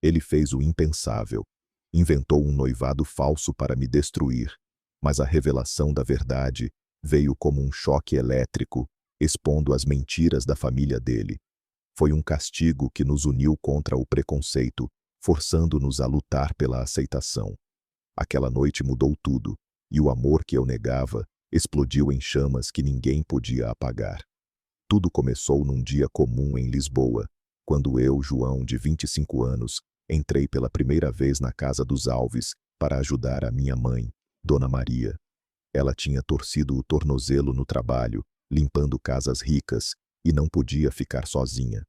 Ele fez o impensável. Inventou um noivado falso para me destruir, mas a revelação da verdade veio como um choque elétrico, expondo as mentiras da família dele. Foi um castigo que nos uniu contra o preconceito, forçando-nos a lutar pela aceitação. Aquela noite mudou tudo, e o amor que eu negava explodiu em chamas que ninguém podia apagar. Tudo começou num dia comum em Lisboa, quando eu, João, de 25 anos, entrei pela primeira vez na casa dos Alves para ajudar a minha mãe, Dona Maria. Ela tinha torcido o tornozelo no trabalho, limpando casas ricas, e não podia ficar sozinha.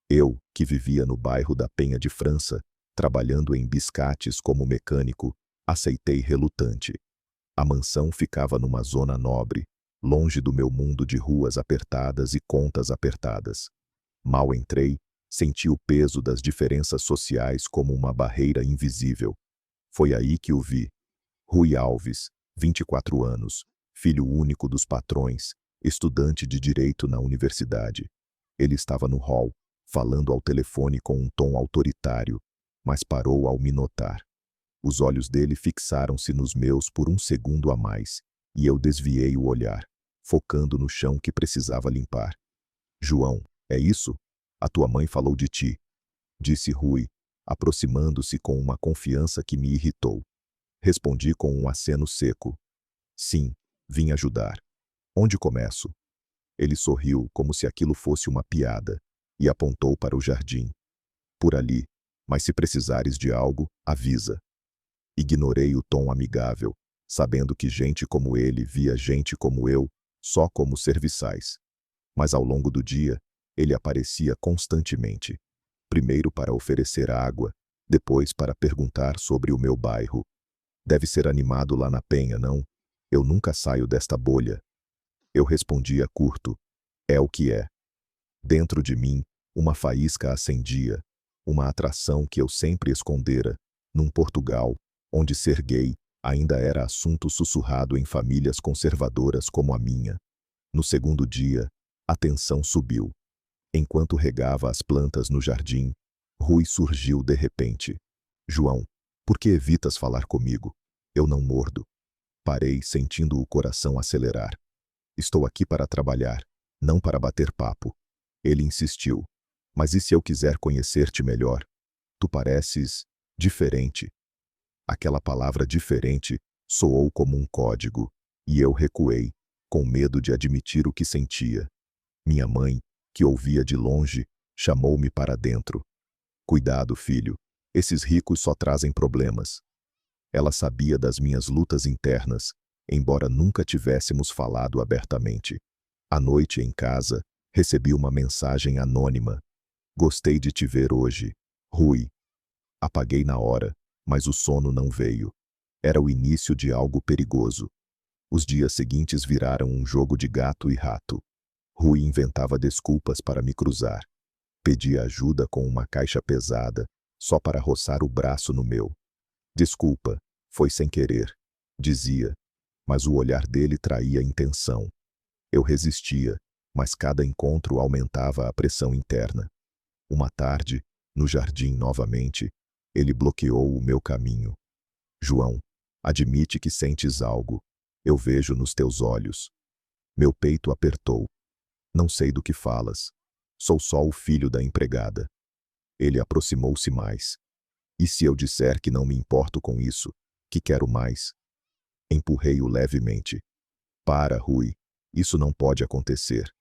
Eu, que vivia no bairro da Penha de França, trabalhando em biscates como mecânico, aceitei relutante. A mansão ficava numa zona nobre, longe do meu mundo de ruas apertadas e contas apertadas. Mal entrei, senti o peso das diferenças sociais como uma barreira invisível. Foi aí que o vi. Rui Alves, 24 anos, filho único dos patrões, estudante de direito na universidade. Ele estava no hall, falando ao telefone com um tom autoritário, mas parou ao me notar. Os olhos dele fixaram-se nos meus por um segundo a mais, e eu desviei o olhar, focando no chão que precisava limpar. João, é isso? A tua mãe falou de ti, disse Rui, aproximando-se com uma confiança que me irritou. Respondi com um aceno seco. Sim, vim ajudar. Onde começo? Ele sorriu como se aquilo fosse uma piada, e apontou para o jardim. Por ali, mas se precisares de algo, avisa. Ignorei o tom amigável, sabendo que gente como ele via gente como eu, só como serviçais. Mas ao longo do dia, ele aparecia constantemente. Primeiro para oferecer água, depois para perguntar sobre o meu bairro. Deve ser animado lá na Penha, não? Eu nunca saio desta bolha. Eu respondia curto. É o que é. Dentro de mim, uma faísca acendia, uma atração que eu sempre escondera, num Portugal, onde ser gay ainda era assunto sussurrado em famílias conservadoras como a minha. No segundo dia, a tensão subiu. Enquanto regava as plantas no jardim, Rui surgiu de repente. João, por que evitas falar comigo? Eu não mordo. Parei, sentindo o coração acelerar. Estou aqui para trabalhar, não para bater papo. Ele insistiu. Mas e se eu quiser conhecer-te melhor? Tu pareces diferente. Aquela palavra diferente soou como um código, e eu recuei, com medo de admitir o que sentia. Minha mãe, que ouvia de longe, chamou-me para dentro. Cuidado, filho, esses ricos só trazem problemas. Ela sabia das minhas lutas internas, embora nunca tivéssemos falado abertamente. À noite, em casa, recebi uma mensagem anônima. Gostei de te ver hoje, Rui. Apaguei na hora, mas o sono não veio. Era o início de algo perigoso. Os dias seguintes viraram um jogo de gato e rato. Rui inventava desculpas para me cruzar. Pedia ajuda com uma caixa pesada, só para roçar o braço no meu. Desculpa, foi sem querer, dizia, mas o olhar dele traía intenção. Eu resistia, mas cada encontro aumentava a pressão interna. Uma tarde, no jardim novamente, ele bloqueou o meu caminho. João, admite que sentes algo. Eu vejo nos teus olhos. Meu peito apertou. Não sei do que falas. Sou só o filho da empregada. Ele aproximou-se mais. E se eu disser que não me importo com isso, que quero mais? Empurrei-o levemente. Para, Rui. Isso não pode acontecer.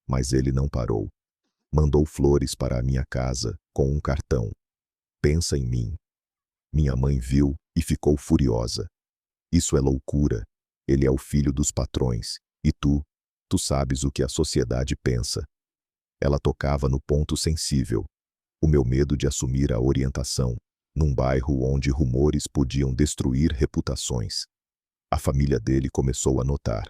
Mas ele não parou. Mandou flores para a minha casa, com um cartão. Pensa em mim. Minha mãe viu e ficou furiosa. Isso é loucura. Ele é o filho dos patrões. E tu sabes o que a sociedade pensa. Ela tocava no ponto sensível. O meu medo de assumir a orientação, num bairro onde rumores podiam destruir reputações. A família dele começou a notar.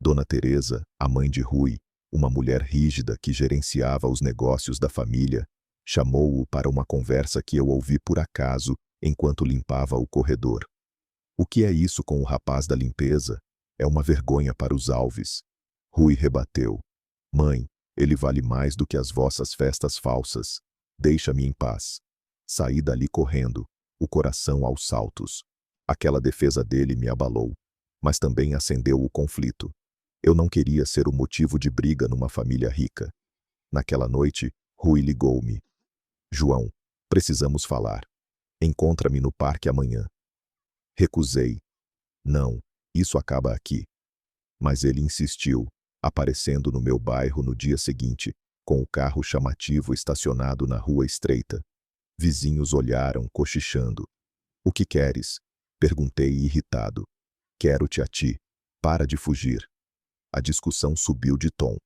Dona Teresa, a mãe de Rui, uma mulher rígida que gerenciava os negócios da família, chamou-o para uma conversa que eu ouvi por acaso enquanto limpava o corredor. O que é isso com o rapaz da limpeza? É uma vergonha para os Alves. Rui rebateu. Mãe, ele vale mais do que as vossas festas falsas. Deixa-me em paz. Saí dali correndo, o coração aos saltos. Aquela defesa dele me abalou, mas também acendeu o conflito. Eu não queria ser o motivo de briga numa família rica. Naquela noite, Rui ligou-me. João, precisamos falar. Encontra-me no parque amanhã. Recusei. Não, isso acaba aqui. Mas ele insistiu, aparecendo no meu bairro no dia seguinte, com o carro chamativo estacionado na rua estreita. Vizinhos olharam, cochichando. O que queres? Perguntei irritado. Quero-te a ti. Para de fugir. A discussão subiu de tom.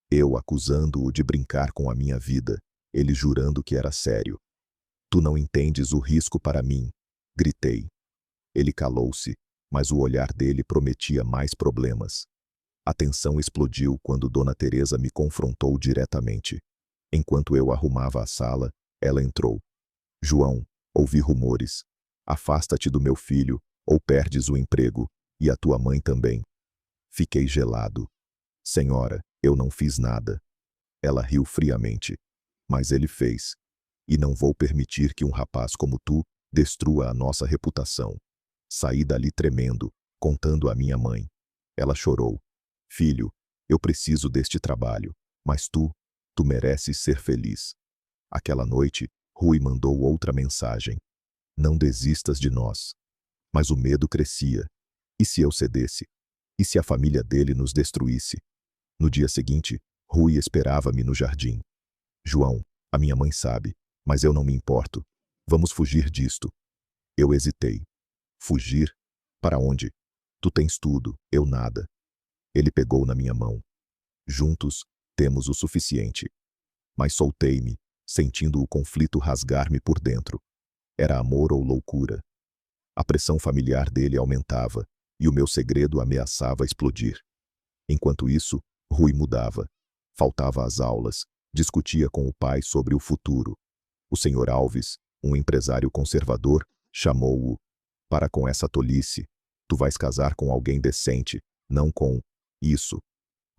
Eu acusando-o de brincar com a minha vida, ele jurando que era sério. Tu não entendes o risco para mim, gritei. Ele calou-se, mas o olhar dele prometia mais problemas. A tensão explodiu quando Dona Teresa me confrontou diretamente. Enquanto eu arrumava a sala, ela entrou. João, ouvi rumores. Afasta-te do meu filho, ou perdes o emprego, e a tua mãe também. Fiquei gelado. Senhora, eu não fiz nada. Ela riu friamente. Mas ele fez. E não vou permitir que um rapaz como tu destrua a nossa reputação. Saí dali tremendo, contando à minha mãe. Ela chorou. Filho, eu preciso deste trabalho, mas tu mereces ser feliz. Aquela noite, Rui mandou outra mensagem. Não desistas de nós. Mas o medo crescia. E se eu cedesse? E se a família dele nos destruísse? No dia seguinte, Rui esperava-me no jardim. João, a minha mãe sabe, mas eu não me importo. Vamos fugir disto. Eu hesitei. Fugir? Para onde? Tu tens tudo, eu nada. Ele pegou na minha mão. Juntos, temos o suficiente. Mas soltei-me, sentindo o conflito rasgar-me por dentro. Era amor ou loucura? A pressão familiar dele aumentava, e o meu segredo ameaçava explodir. Enquanto isso, Rui mudava. Faltava às aulas, discutia com o pai sobre o futuro. O senhor Alves, um empresário conservador, chamou-o. Para com essa tolice. Tu vais casar com alguém decente, não com isso.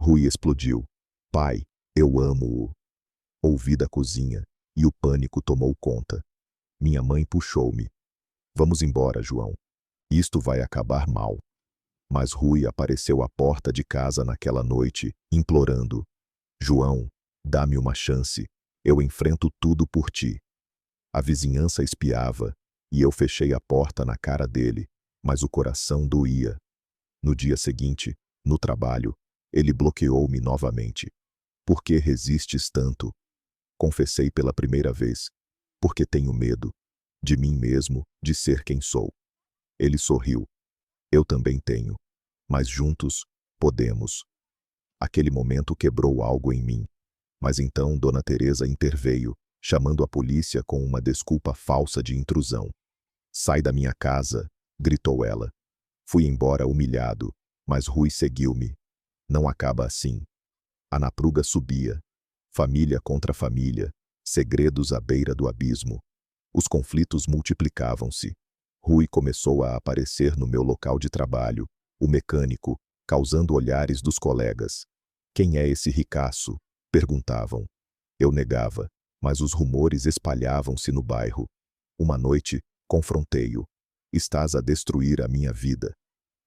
Rui explodiu. Pai, eu amo-o. Ouvi da cozinha, e o pânico tomou conta. Minha mãe puxou-me. Vamos embora, João. Isto vai acabar mal. Mas Rui apareceu à porta de casa naquela noite, implorando. João, dá-me uma chance. Eu enfrento tudo por ti. A vizinhança espiava, e eu fechei a porta na cara dele, mas o coração doía. No dia seguinte, no trabalho, ele bloqueou-me novamente. Por que resistes tanto? Confessei pela primeira vez. Porque tenho medo. De mim mesmo, de ser quem sou. Ele sorriu. Eu também tenho. Mas juntos, podemos. Aquele momento quebrou algo em mim. Mas então Dona Teresa interveio, chamando a polícia com uma desculpa falsa de intrusão. Sai da minha casa, gritou ela. Fui embora humilhado, mas Rui seguiu-me. Não acaba assim. A napruga subia. Família contra família, segredos à beira do abismo. Os conflitos multiplicavam-se. Rui começou a aparecer no meu local de trabalho, o mecânico, causando olhares dos colegas. Quem é esse ricaço? Perguntavam. Eu negava, mas os rumores espalhavam-se no bairro. Uma noite, confrontei-o. Estás a destruir a minha vida.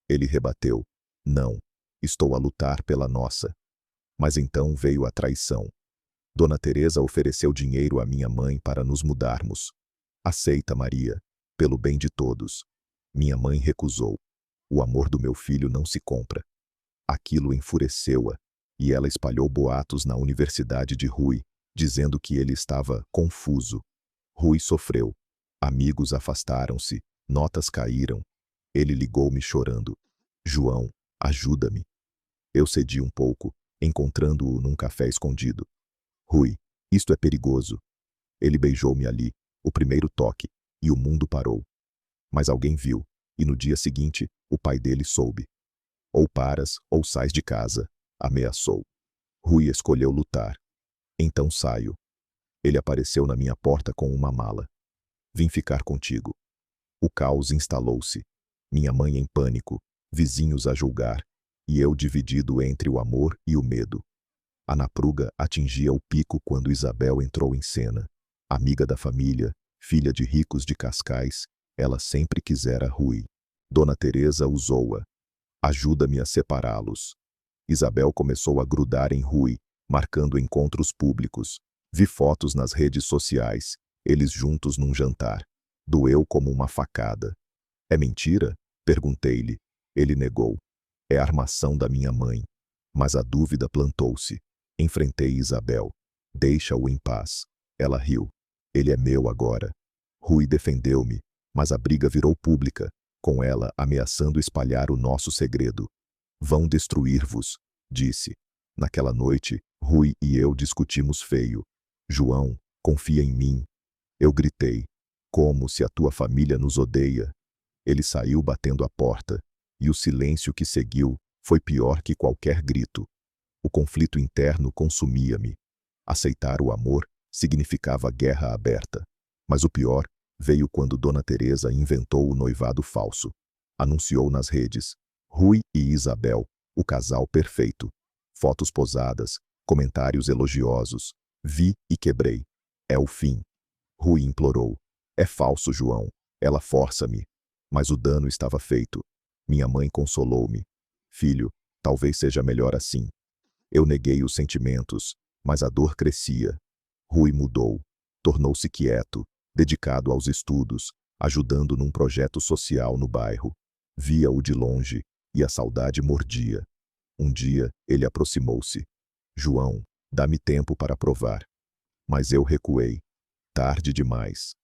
Ele rebateu. Não, estou a lutar pela nossa. Mas então veio a traição. Dona Teresa ofereceu dinheiro à minha mãe para nos mudarmos. Aceita, Maria, pelo bem de todos. Minha mãe recusou. O amor do meu filho não se compra. Aquilo enfureceu-a, e ela espalhou boatos na universidade de Rui, dizendo que ele estava confuso. Rui sofreu. Amigos afastaram-se, notas caíram. Ele ligou-me chorando. João, ajuda-me. Eu cedi um pouco, encontrando-o num café escondido. Rui, isto é perigoso. Ele beijou-me ali, o primeiro toque, e o mundo parou. Mas alguém viu, e no dia seguinte, o pai dele soube. Ou paras, ou sais de casa, ameaçou. Rui escolheu lutar. Então saio. Ele apareceu na minha porta com uma mala. Vim ficar contigo. O caos instalou-se. Minha mãe em pânico, vizinhos a julgar, e eu dividido entre o amor e o medo. A napruga atingia o pico quando Isabel entrou em cena. Amiga da família, Filha de ricos de Cascais, ela sempre quisera Rui. Dona Teresa usou-a. Ajuda-me a separá-los. Isabel começou a grudar em Rui, marcando encontros públicos. Vi fotos nas redes sociais, eles juntos num jantar. Doeu como uma facada. É mentira? Perguntei-lhe. Ele negou. É armação da minha mãe. Mas a dúvida plantou-se. Enfrentei Isabel. Deixa-o em paz. Ela riu. Ele é meu agora. Rui defendeu-me, mas a briga virou pública, com ela ameaçando espalhar o nosso segredo. Vão destruir-vos, disse. Naquela noite, Rui e eu discutimos feio. João, confia em mim. Eu gritei. Como se a tua família nos odeia? Ele saiu batendo a porta, e o silêncio que seguiu foi pior que qualquer grito. O conflito interno consumia-me. Aceitar o amor significava guerra aberta. Mas o pior veio quando Dona Teresa inventou o noivado falso. Anunciou nas redes. Rui e Isabel, o casal perfeito. Fotos posadas, comentários elogiosos. Vi e quebrei. É o fim. Rui implorou. É falso, João. Ela força-me. Mas o dano estava feito. Minha mãe consolou-me. Filho, talvez seja melhor assim. Eu neguei os sentimentos, mas a dor crescia. Rui mudou. Tornou-se quieto, dedicado aos estudos, ajudando num projeto social no bairro. Via-o de longe, e a saudade mordia. Um dia, ele aproximou-se. João, dá-me tempo para provar. Mas eu recuei. Tarde demais.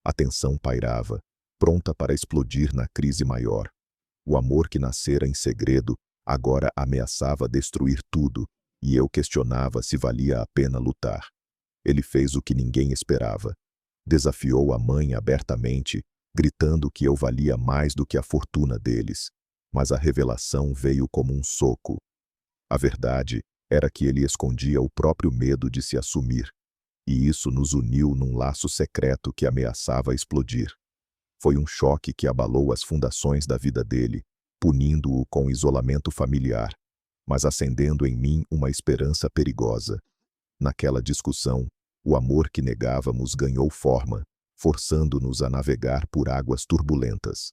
A tensão pairava, pronta para explodir na crise maior. O amor que nascera em segredo, agora ameaçava destruir tudo, e eu questionava se valia a pena lutar. Ele fez o que ninguém esperava. Desafiou a mãe abertamente, gritando que eu valia mais do que a fortuna deles. Mas a revelação veio como um soco. A verdade era que ele escondia o próprio medo de se assumir. E isso nos uniu num laço secreto que ameaçava explodir. Foi um choque que abalou as fundações da vida dele, punindo-o com isolamento familiar, mas acendendo em mim uma esperança perigosa. Naquela discussão, o amor que negávamos ganhou forma, forçando-nos a navegar por águas turbulentas.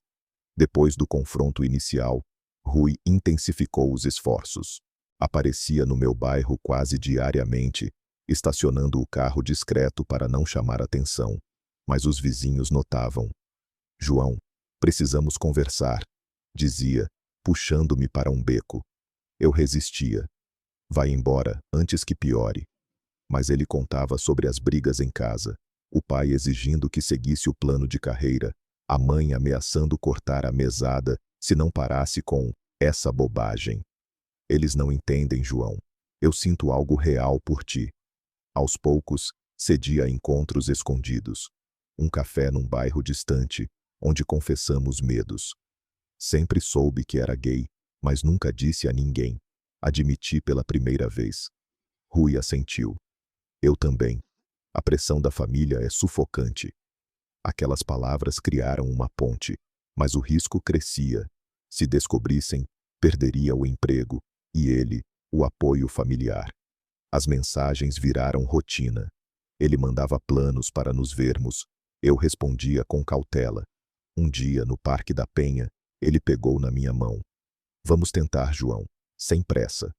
Depois do confronto inicial, Rui intensificou os esforços. Aparecia no meu bairro quase diariamente, estacionando o carro discreto para não chamar atenção. Mas os vizinhos notavam. João, precisamos conversar, dizia, puxando-me para um beco. Eu resistia. Vai embora, antes que piore. Mas ele contava sobre as brigas em casa, o pai exigindo que seguisse o plano de carreira, a mãe ameaçando cortar a mesada se não parasse com essa bobagem. Eles não entendem, João. Eu sinto algo real por ti. Aos poucos, cedia a encontros escondidos. Um café num bairro distante, onde confessamos medos. Sempre soube que era gay, mas nunca disse a ninguém. Admiti pela primeira vez. Rui assentiu. Eu também. A pressão da família é sufocante. Aquelas palavras criaram uma ponte, mas o risco crescia. Se descobrissem, perderia o emprego, e ele, o apoio familiar. As mensagens viraram rotina. Ele mandava planos para nos vermos. Eu respondia com cautela. Um dia, no Parque da Penha, ele pegou na minha mão. Vamos tentar, João, sem pressa.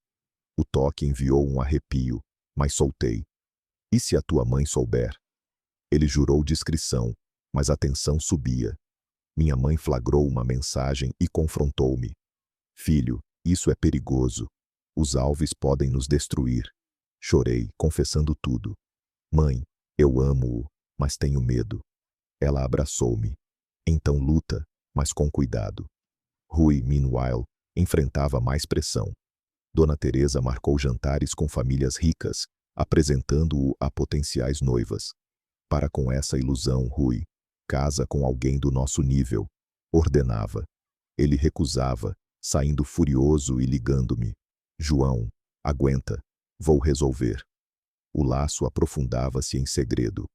O toque enviou um arrepio, mas soltei. E se a tua mãe souber? Ele jurou discrição, mas a tensão subia. Minha mãe flagrou uma mensagem e confrontou-me. Filho, isso é perigoso. Os alves podem nos destruir. Chorei, confessando tudo. Mãe, eu amo-o, mas tenho medo. Ela abraçou-me. Então luta, mas com cuidado. Rui, meanwhile, enfrentava mais pressão. Dona Teresa marcou jantares com famílias ricas, apresentando-o a potenciais noivas. Para com essa ilusão, Rui, casa com alguém do nosso nível, ordenava. Ele recusava, saindo furioso e ligando-me. João, aguenta, vou resolver. O laço aprofundava-se em segredo.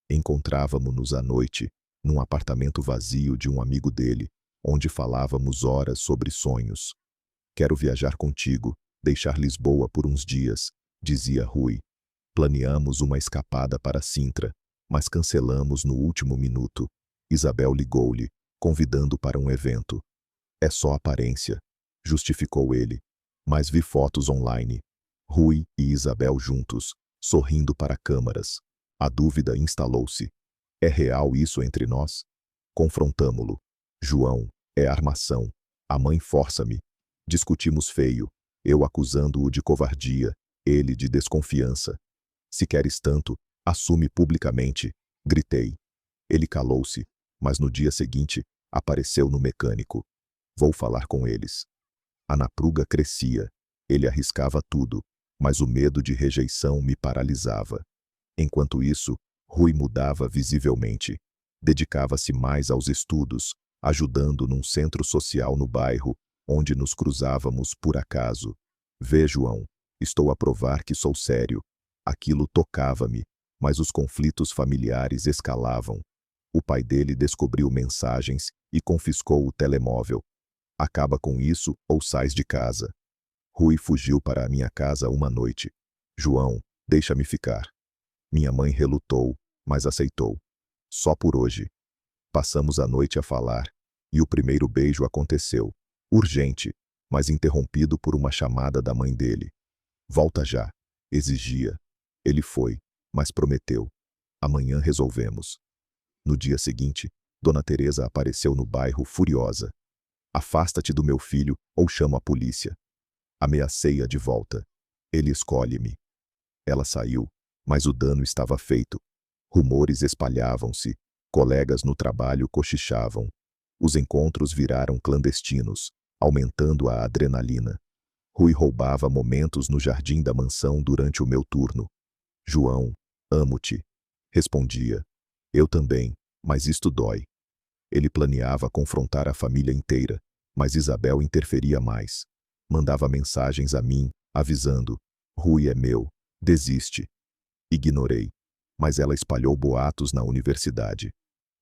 Encontrávamo-nos à noite, num apartamento vazio de um amigo dele, onde falávamos horas sobre sonhos. Quero viajar contigo, deixar Lisboa por uns dias, dizia Rui. Planeamos uma escapada para Sintra. mas cancelamos no último minuto. Isabel ligou-lhe, convidando para um evento. É só aparência, justificou ele. Mas vi fotos online. Rui e Isabel juntos, sorrindo para câmaras. A dúvida instalou-se. É real isso entre nós? Confrontamo-lo. João, é armação. A mãe força-me. Discutimos feio, eu acusando-o de covardia, ele de desconfiança. Se queres tanto, assume publicamente, gritei. Ele calou-se, mas no dia seguinte, apareceu no mecânico. Vou falar com eles. A napruga crescia, ele arriscava tudo, mas o medo de rejeição me paralisava. Enquanto isso, Rui mudava visivelmente. Dedicava-se mais aos estudos, ajudando num centro social no bairro, onde nos cruzávamos por acaso. Vê, João, estou a provar que sou sério. Aquilo tocava-me, mas os conflitos familiares escalavam. O pai dele descobriu mensagens e confiscou o telemóvel. Acaba com isso ou sais de casa. Rui fugiu para a minha casa uma noite. João, deixa-me ficar. Minha mãe relutou, mas aceitou. Só por hoje. Passamos a noite a falar, e o primeiro beijo aconteceu. Urgente, mas interrompido por uma chamada da mãe dele. Volta já, exigia. Ele foi, mas prometeu. Amanhã resolvemos. No dia seguinte, Dona Teresa apareceu no bairro furiosa. Afasta-te do meu filho ou chamo a polícia. Ameacei-a de volta. Ele escolhe-me. Ela saiu, mas o dano estava feito. Rumores espalhavam-se, colegas no trabalho cochichavam. Os encontros viraram clandestinos, aumentando a adrenalina. Rui roubava momentos no jardim da mansão durante o meu turno. João, amo-te. Respondia. Eu também, mas isto dói. Ele planeava confrontar a família inteira, mas Isabel interferia mais. Mandava mensagens a mim, avisando. Rui é meu, desiste. Ignorei, mas ela espalhou boatos na universidade.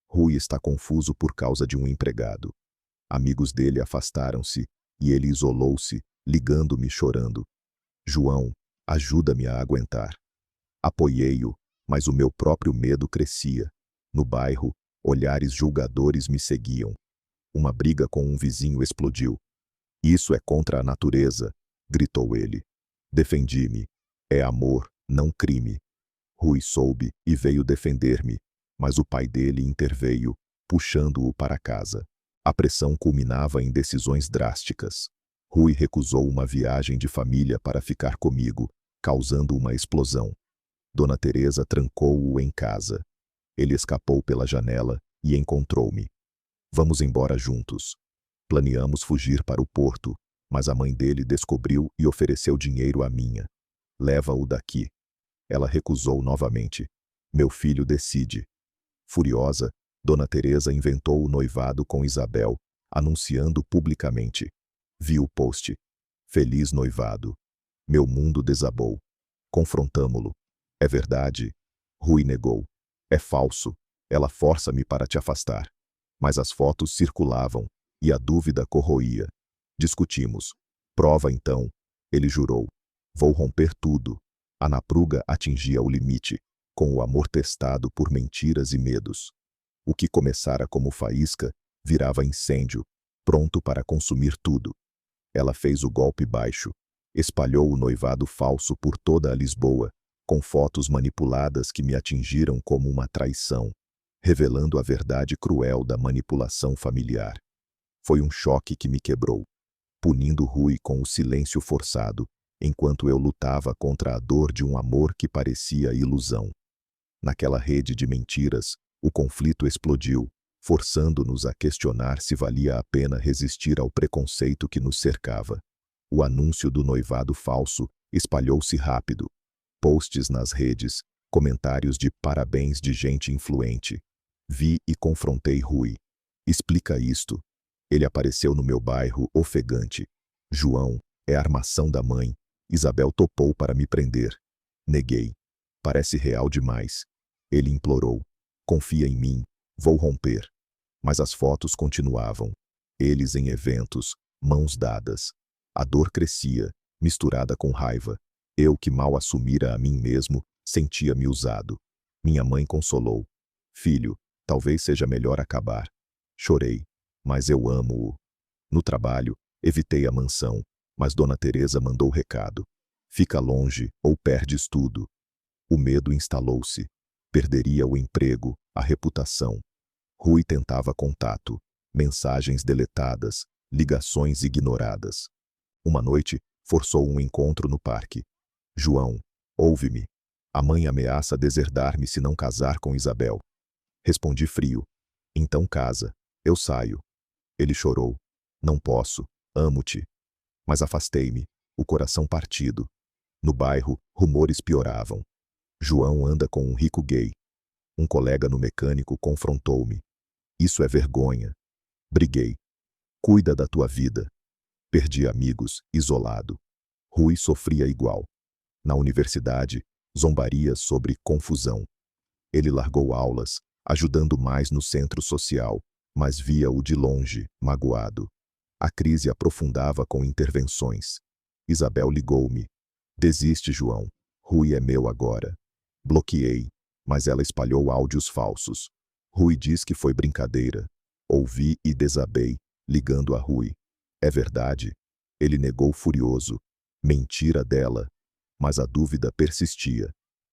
Rui está confuso por causa de um empregado. Amigos dele afastaram-se, e ele isolou-se, ligando-me chorando. João, ajuda-me a aguentar. Apoiei-o, mas o meu próprio medo crescia. No bairro, olhares julgadores me seguiam. Uma briga com um vizinho explodiu. Isso é contra a natureza, gritou ele. Defendi-me. É amor, não crime. Rui soube e veio defender-me, mas o pai dele interveio, puxando-o para casa. A pressão culminava em decisões drásticas. Rui recusou uma viagem de família para ficar comigo, causando uma explosão. Dona Teresa trancou-o em casa. Ele escapou pela janela e encontrou-me. Vamos embora juntos. Planeamos fugir para o porto, mas a mãe dele descobriu e ofereceu dinheiro à minha. Leva-o daqui. Ela recusou novamente. Meu filho decide. Furiosa, Dona Teresa inventou o noivado com Isabel, anunciando publicamente. Vi o post. Feliz noivado. Meu mundo desabou. Confrontamo-lo. É verdade? Rui negou. É falso. Ela força-me para te afastar. Mas as fotos circulavam, e a dúvida corroía. Discutimos. Prova então. Ele jurou. Vou romper tudo. A napruga atingia o limite, com o amor testado por mentiras e medos. O que começara como faísca, virava incêndio, pronto para consumir tudo. Ela fez o golpe baixo, espalhou o noivado falso por toda a Lisboa, com fotos manipuladas que me atingiram como uma traição, revelando a verdade cruel da manipulação familiar. Foi um choque que me quebrou, punindo Rui com o silêncio forçado, enquanto eu lutava contra a dor de um amor que parecia ilusão. Naquela rede de mentiras, o conflito explodiu, forçando-nos a questionar se valia a pena resistir ao preconceito que nos cercava. O anúncio do noivado falso espalhou-se rápido. Posts nas redes, comentários de parabéns de gente influente. Vi e confrontei Rui. Explica isto. Ele apareceu no meu bairro ofegante. João, é armação da mãe. Isabel topou para me prender. Neguei. Parece real demais. Ele implorou. Confia em mim. Vou romper. Mas as fotos continuavam. Eles em eventos, mãos dadas. A dor crescia, misturada com raiva. Eu que mal assumira a mim mesmo, sentia-me usado. Minha mãe consolou. Filho, talvez seja melhor acabar. Chorei, mas eu amo-o. No trabalho, evitei a mansão, mas Dona Teresa mandou recado. Fica longe ou perdes tudo. O medo instalou-se. Perderia o emprego, a reputação. Rui tentava contato, mensagens deletadas, ligações ignoradas. Uma noite, forçou um encontro no parque. João, ouve-me. A mãe ameaça deserdar-me se não casar com Isabel. Respondi frio. Então casa. Eu saio. Ele chorou. Não posso. Amo-te. Mas afastei-me, o coração partido. No bairro, rumores pioravam. João anda com um rico gay. Um colega no mecânico confrontou-me. Isso é vergonha. Briguei. Cuida da tua vida. Perdi amigos, isolado. Rui sofria igual. Na universidade, zombarias sobre confusão. Ele largou aulas, ajudando mais no centro social, mas via-o de longe, magoado. A crise aprofundava com intervenções. Isabel ligou-me. Desiste, João. Rui é meu agora. Bloqueei, mas ela espalhou áudios falsos. Rui diz que foi brincadeira. Ouvi e desabei, ligando a Rui. É verdade. Ele negou furioso. Mentira dela. Mas a dúvida persistia.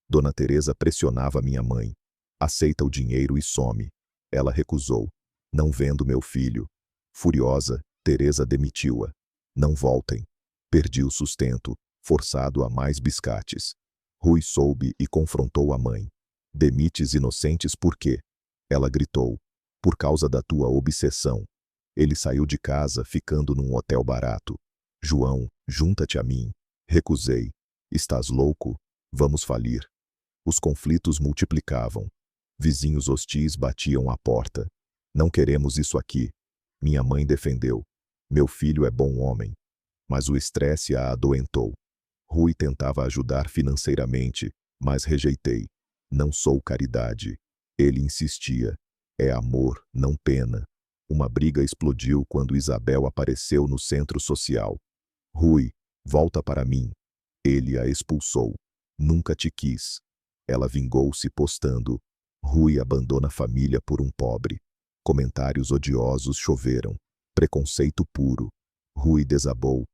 Dona Teresa pressionava minha mãe. Aceita o dinheiro e some. Ela recusou. Não vendo meu filho. Furiosa, Teresa demitiu-a. Não voltem. Perdi o sustento, forçado a mais biscates. Rui soube e confrontou a mãe. Demites inocentes por quê? Ela gritou. Por causa da tua obsessão. Ele saiu de casa ficando num hotel barato. João, junta-te a mim. Recusei. Estás louco? Vamos falir. Os conflitos multiplicavam. Vizinhos hostis batiam à porta. Não queremos isso aqui. Minha mãe defendeu. Meu filho é bom homem. Mas o estresse a adoentou. Rui tentava ajudar financeiramente, mas rejeitei. Não sou caridade. Ele insistia. É amor, não pena. Uma briga explodiu quando Isabel apareceu no centro social. Rui, volta para mim. Ele a expulsou. Nunca te quis. Ela vingou-se postando. Rui abandona a família por um pobre. Comentários odiosos choveram. Preconceito puro. Rui desabou.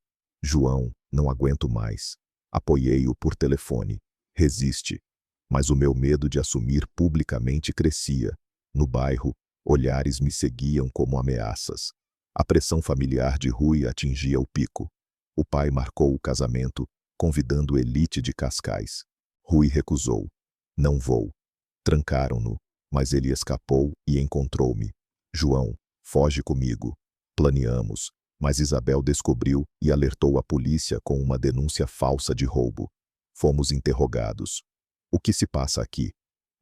João, não aguento mais. Apoiei-o por telefone. Resiste. Mas o meu medo de assumir publicamente crescia. No bairro, olhares me seguiam como ameaças. A pressão familiar de Rui atingia o pico. O pai marcou o casamento, convidando elite de Cascais. Rui recusou. Não vou. Trancaram-no, mas ele escapou e encontrou-me. João, foge comigo. Planeamos, mas Isabel descobriu e alertou a polícia com uma denúncia falsa de roubo. Fomos interrogados. O que se passa aqui?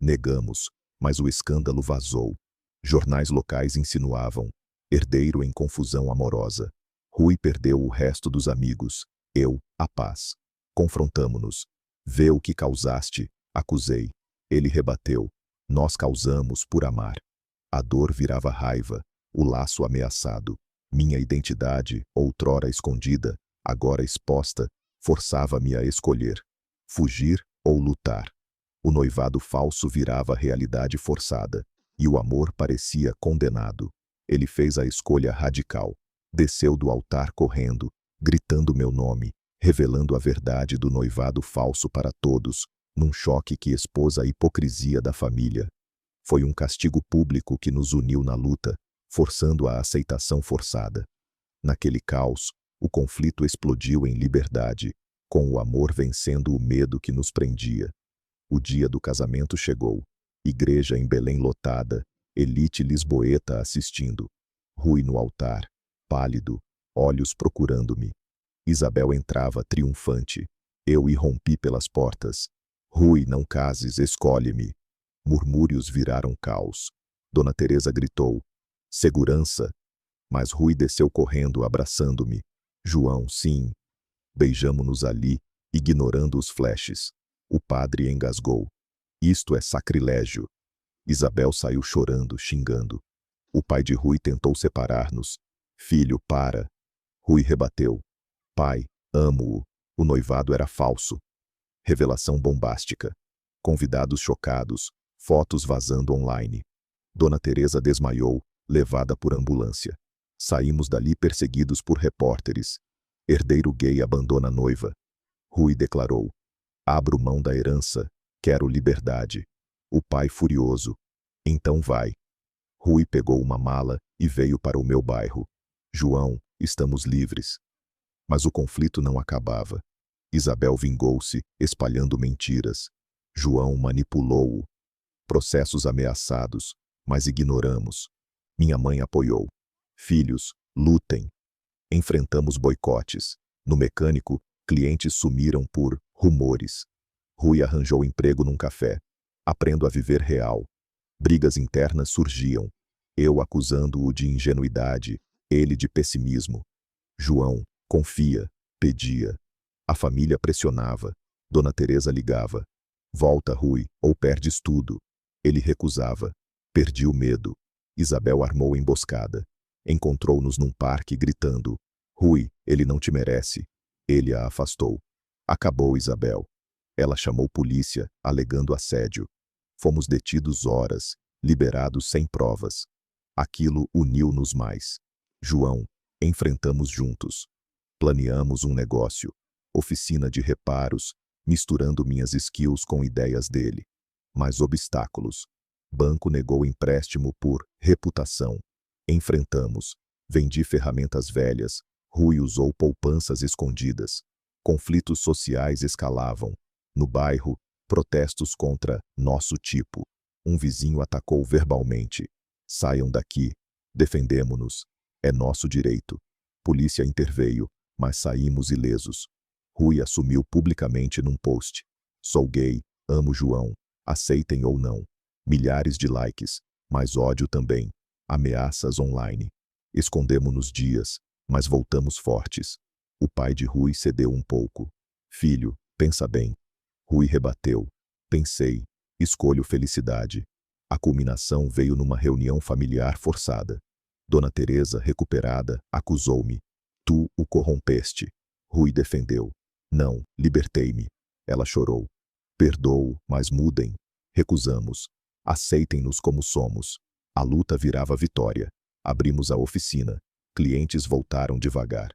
Negamos, mas o escândalo vazou. Jornais locais insinuavam. Herdeiro em confusão amorosa. Rui perdeu o resto dos amigos. Eu, a paz. Confrontamo-nos. Vê o que causaste, acusei. Ele rebateu. Nós causamos por amar. A dor virava raiva, o laço ameaçado. Minha identidade, outrora escondida, agora exposta, forçava-me a escolher. Fugir ou lutar. O noivado falso virava realidade forçada, e o amor parecia condenado. Ele fez a escolha radical. Desceu do altar correndo, gritando meu nome, revelando a verdade do noivado falso para todos, num choque que expôs a hipocrisia da família. Foi um castigo público que nos uniu na luta, forçando a aceitação forçada. Naquele caos, o conflito explodiu em liberdade, com o amor vencendo o medo que nos prendia. O dia do casamento chegou. Igreja em Belém lotada, elite lisboeta assistindo. Rui no altar, pálido, olhos procurando-me. Isabel entrava triunfante. Eu irrompi pelas portas. Rui, não cases, escolhe-me. Murmúrios viraram caos. Dona Teresa gritou. Segurança. Mas Rui desceu correndo, abraçando-me. João, sim. Beijamo-nos ali, ignorando os flashes. O padre engasgou. Isto é sacrilégio. Isabel saiu chorando, xingando. O pai de Rui tentou separar-nos. Filho, para. Rui rebateu. Pai, amo-o. O noivado era falso. Revelação bombástica. Convidados chocados. Fotos vazando online. Dona Teresa desmaiou, levada por ambulância. Saímos dali perseguidos por repórteres. Herdeiro gay abandona a noiva. Rui declarou: abro mão da herança, quero liberdade. O pai furioso: então vai. Rui pegou uma mala e veio para o meu bairro. João, estamos livres. Mas o conflito não acabava. Isabel vingou-se, espalhando mentiras. João manipulou-o. Processos ameaçados, mas ignoramos. Minha mãe apoiou. Filhos, lutem. Enfrentamos boicotes. No mecânico, clientes sumiram por rumores. Rui arranjou emprego num café. Aprendo a viver real. Brigas internas surgiam. Eu acusando-o de ingenuidade, ele de pessimismo. João, confia, pedia. A família pressionava. Dona Teresa ligava. Volta, Rui, ou perdes tudo. Ele recusava. Perdi o medo. Isabel armou emboscada. Encontrou-nos num parque gritando: Rui, ele não te merece. Ele a afastou. Acabou Isabel. Ela chamou polícia, alegando assédio. Fomos detidos horas, liberados sem provas. Aquilo uniu-nos mais. João, enfrentamos juntos. Planeamos um negócio. Oficina de reparos, misturando minhas skills com ideias dele. Mas obstáculos. Banco negou empréstimo por reputação. Enfrentamos. Vendi ferramentas velhas. Rui usou poupanças escondidas. Conflitos sociais escalavam. No bairro, protestos contra nosso tipo. Um vizinho atacou verbalmente. Saiam daqui. Defendemo-nos. É nosso direito. Polícia interveio, mas saímos ilesos. Rui assumiu publicamente num post: sou gay, amo João, aceitem ou não. Milhares de likes, mas ódio também. Ameaças online. Escondemo-nos dias, mas voltamos fortes. O pai de Rui cedeu um pouco. Filho, pensa bem. Rui rebateu. Pensei. Escolho felicidade. A culminação veio numa reunião familiar forçada. Dona Teresa, recuperada, acusou-me. Tu o corrompeste. Rui defendeu. Não, libertei-me. Ela chorou. Perdoo, mas mudem. Recusamos. Aceitem-nos como somos. A luta virava vitória. Abrimos a oficina. Clientes voltaram devagar.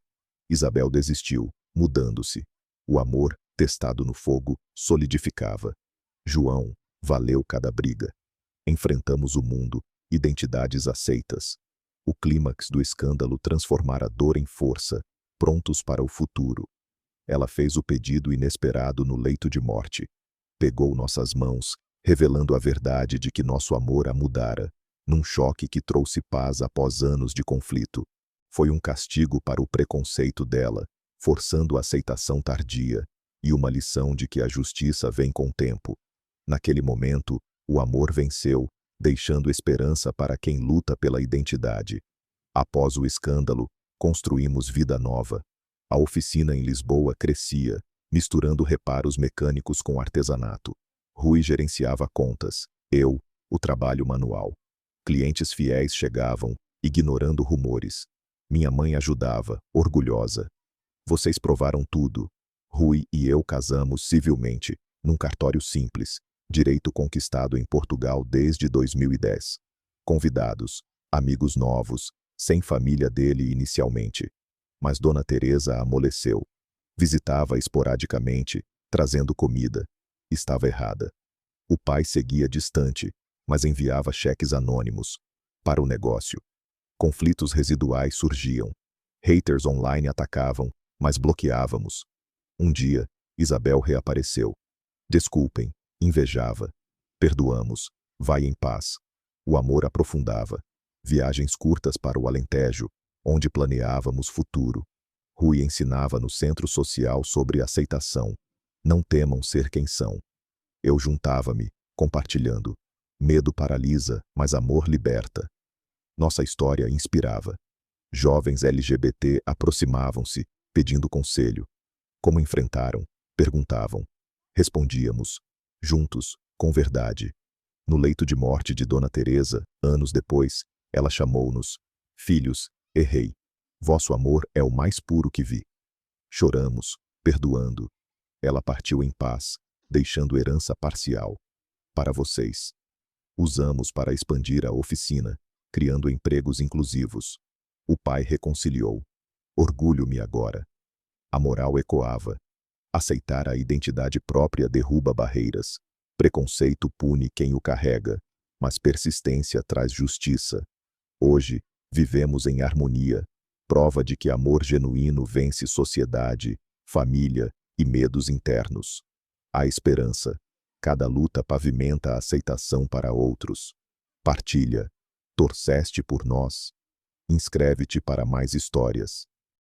Isabel desistiu, mudando-se. O amor, testado no fogo, solidificava. João, valeu cada briga. Enfrentamos o mundo, identidades aceitas. O clímax do escândalo transformara a dor em força, prontos para o futuro. Ela fez o pedido inesperado no leito de morte. Pegou nossas mãos, revelando a verdade de que nosso amor a mudara, num choque que trouxe paz após anos de conflito. Foi um castigo para o preconceito dela, forçando a aceitação tardia, e uma lição de que a justiça vem com o tempo. Naquele momento, o amor venceu, deixando esperança para quem luta pela identidade. Após o escândalo, construímos vida nova. A oficina em Lisboa crescia, misturando reparos mecânicos com artesanato. Rui gerenciava contas, eu, o trabalho manual. Clientes fiéis chegavam, ignorando rumores. Minha mãe ajudava, orgulhosa. Vocês provaram tudo. Rui e eu casamos civilmente, num cartório simples, direito conquistado em Portugal desde 2010. Convidados, amigos novos, sem família dele inicialmente. Mas Dona Teresa amoleceu. Visitava esporadicamente, trazendo comida. Estava errada. O pai seguia distante, mas enviava cheques anônimos. Para o negócio. Conflitos residuais surgiam. Haters online atacavam, mas bloqueávamos. Um dia, Isabel reapareceu. Desculpem, invejava. Perdoamos. Vai em paz. O amor aprofundava. Viagens curtas para o Alentejo, onde planeávamos futuro. Rui ensinava no centro social sobre aceitação. Não temam ser quem são. Eu juntava-me, compartilhando. Medo paralisa, mas amor liberta. Nossa história inspirava. Jovens LGBT aproximavam-se, pedindo conselho. Como enfrentaram? Perguntavam. Respondíamos. Juntos, com verdade. No leito de morte de Dona Teresa, anos depois, ela chamou-nos. Filhos, errei. Vosso amor é o mais puro que vi. Choramos, perdoando. Ela partiu em paz, deixando herança parcial. Para vocês. Usamos para expandir a oficina, criando empregos inclusivos. O pai reconciliou. Orgulho-me agora. A moral ecoava. Aceitar a identidade própria derruba barreiras. Preconceito pune quem o carrega, mas persistência traz justiça. Hoje, vivemos em harmonia, prova de que amor genuíno vence sociedade, família e medos internos. Há esperança. Cada luta pavimenta a aceitação para outros. Partilha. Torceste por nós. Inscreve-te para mais histórias.